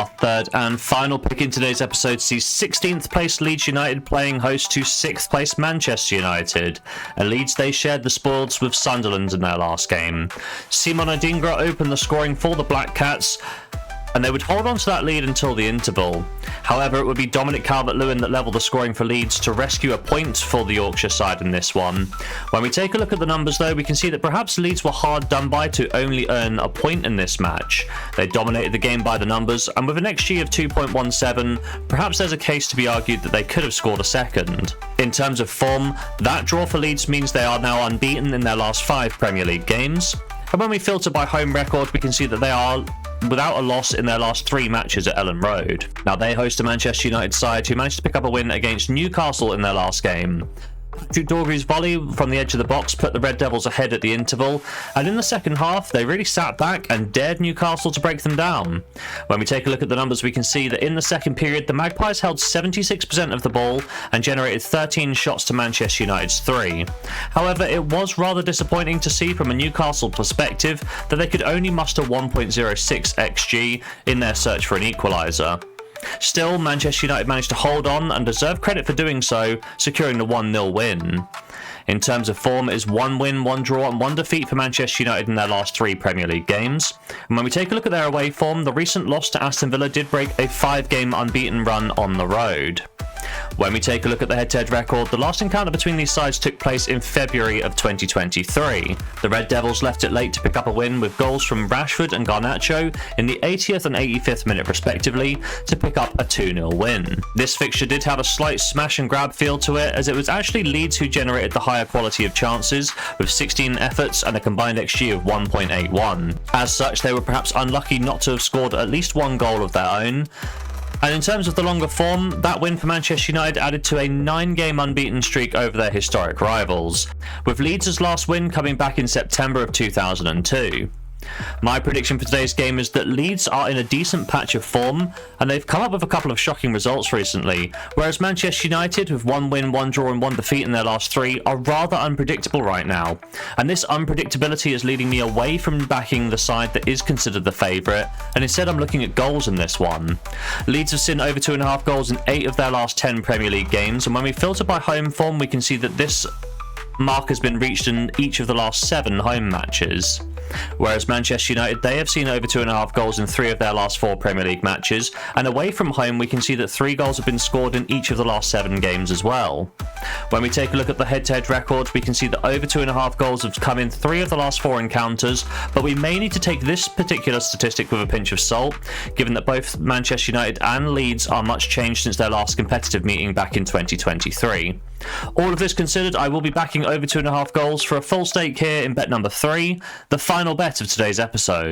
Our third and final pick in today's episode sees 16th place Leeds United playing host to 6th place Manchester United. At Leeds, they shared the spoils with Sunderland in their last game. Simon Adingra opened the scoring for the Black Cats, and they would hold on to that lead until the interval. However, it would be Dominic Calvert-Lewin that levelled the scoring for Leeds to rescue a point for the Yorkshire side in this one. When we take a look at the numbers though, we can see that perhaps Leeds were hard done by to only earn a point in this match. They dominated the game by the numbers, and with an XG of 2.17, perhaps there's a case to be argued that they could have scored a second. In terms of form, that draw for Leeds means they are now unbeaten in their last 5 Premier League games. And when we filter by home record, we can see that they are without a loss in their last 3 matches at Elland Road. Now, they host a Manchester United side who managed to pick up a win against Newcastle in their last game. Dorug's volley from the edge of the box put the Red Devils ahead at the interval, and in the second half they really sat back and dared Newcastle to break them down. When we take a look at the numbers, we can see that in the second period the Magpies held 76% of the ball and generated 13 shots to Manchester United's 3. However, it was rather disappointing to see from a Newcastle perspective that they could only muster 1.06 XG in their search for an equaliser. Still, Manchester United managed to hold on and deserve credit for doing so, securing the 1-0 win. In terms of form, it is 1 win, 1 draw and 1 defeat for Manchester United in their last 3 Premier League games. And when we take a look at their away form, the recent loss to Aston Villa did break a 5-game unbeaten run on the road. When we take a look at the head-to-head record, the last encounter between these sides took place in February of 2023. The Red Devils left it late to pick up a win with goals from Rashford and Garnacho in the 80th and 85th minute respectively to pick up a 2-0 win. This fixture did have a slight smash and grab feel to it, as it was actually Leeds who generated the higher quality of chances with 16 efforts and a combined XG of 1.81. As such, they were perhaps unlucky not to have scored at least 1 goal of their own. And in terms of the longer form, that win for Manchester United added to a 9-game unbeaten streak over their historic rivals, with Leeds' last win coming back in September of 2002. My prediction for today's game is that Leeds are in a decent patch of form, and they've come up with a couple of shocking results recently, whereas Manchester United, with 1 win, 1 draw and 1 defeat in their last 3, are rather unpredictable right now. And this unpredictability is leading me away from backing the side that is considered the favourite, and instead I'm looking at goals in this one. Leeds have seen over 2.5 goals in 8 of their last 10 Premier League games, and when we filter by home form, we can see that this mark has been reached in each of the last 7 home matches. Whereas Manchester United, they have seen over 2.5 goals in 3 of their last 4 Premier League matches, and away from home we can see that 3 goals have been scored in each of the last 7 games as well. When we take a look at the head-to-head record, we can see that over 2.5 goals have come in 3 of the last 4 encounters, but we may need to take this particular statistic with a pinch of salt, given that both Manchester United and Leeds are much changed since their last competitive meeting back in 2023. All of this considered, I will be backing over 2.5 goals for a full stake here in bet number 3, the final bet of today's episode.